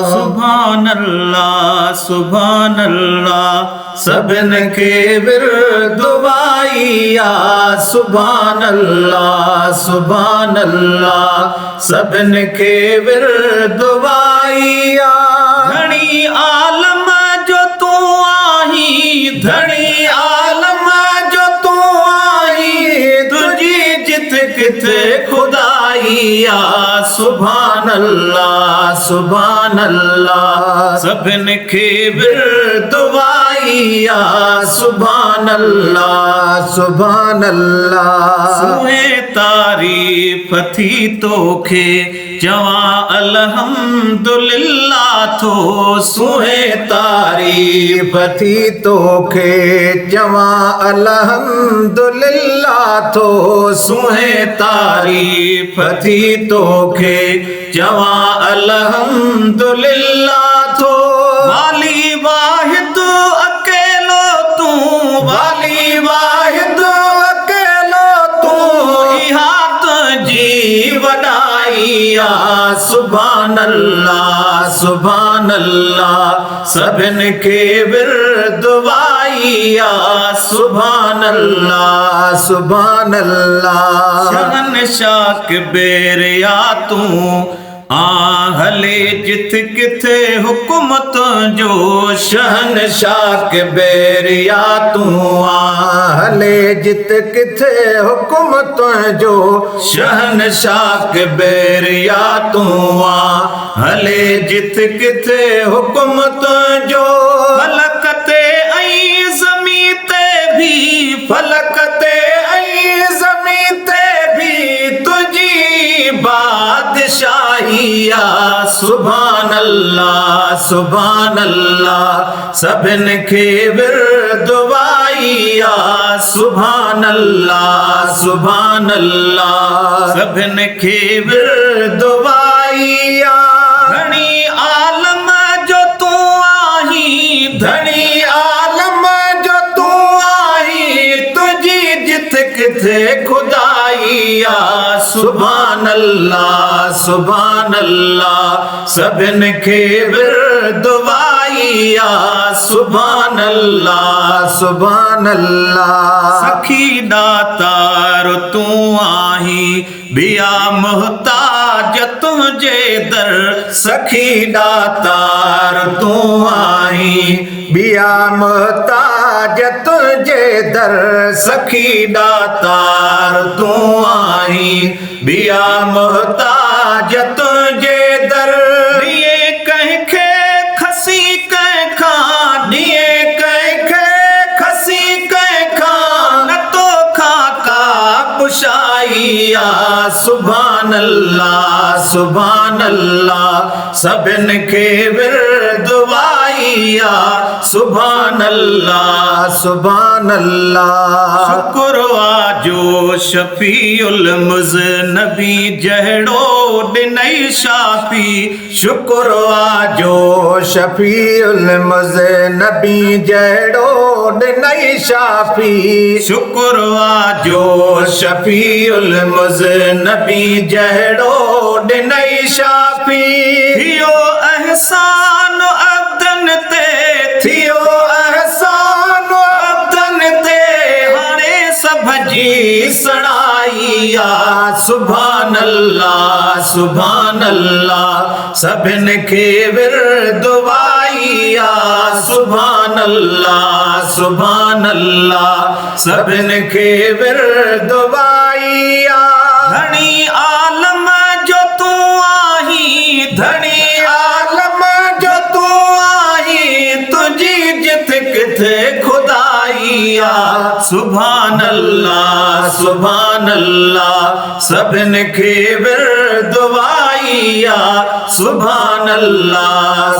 सुभान अल्लाह सुभान अल्लाह सबन के विरदुआइया सुभान अल्लाह सबन के विरदुआइया धनी आलम जो तू आही धनी आलम जो तू आई तुझी जित किथे खुदाइया सुभान अल्लाह सबन के विरदुआइया सुभान अल्लाह सुहे तारीफ थी तोखे जवा अल्हम्दुलिल्लाह थो सुहे तारीफ थी तोखे जवा अल्हम्दुलिल्लाह थो सुहे तारीफ थी तोखे जवा अल्हम्दुलिल्लाह थो वाली वाहिद अकेलो तू वाली वाहिद अकेलो तू इहात जी वडाइया सुभान अल्लाह सबन के विरदुआइया सुभान अल्लाह शहनशाह के बेरिया तू हले जित किथे हुकूमत जो शहनशाह के बेरिया तू हले जित किथे हुकूमत जो शहनशाह के बेरिया तू हले जित किथे हुकूमत जो फलकते आई ज़मीं ते भी फलकते आई ज़मीं ते भी तुझी बादशाहिया सुभान अल्लाह सबन के विरदुआइया सुभान अल्लाह सबन के विरदुआइया धनी आलम जो तू आही धनी आलम जो तू आई तुझी जित किथे खुदाइया सुभान अल्लाह सबन के विरदुआइया सुभान अल्लाह सखी दातार तू आही बिया मुहताज तुझे दर सखी दातार तू आई बिया मुहताज तुझे दर सखी दातार तू आई बिया मुहताज तुझे दर दिए कह के खसी कह खा दिए कह के खसी कह खा न तो खाका पुशाइया सुभान अल्लाह सबन के विरदुआइया सुभान अल्लाह शुक्र जो शफीउल मुज़नबी जहड़ो दिनई शाफी शुक्र जो शफीउल मुज़नबी जहड़ो दिनई शाफी शुक्र जो शफीउल मुज़नबी जहड़ो दिनई शाफी थियो एहसान अब्दन ते थियो एहसान अब्दन ते हाणे सब जी सड़ाइया सुभान अल्लाह सबन के विरदुआइया सुभान अल्लाह सबन के विरदुआइया धनी आलम जो तू आही धनी आलम जो तू आई तुझी जित किथे खुदाइया सुभान अल्लाह सबन के विरदुआइया सुभान अल्लाह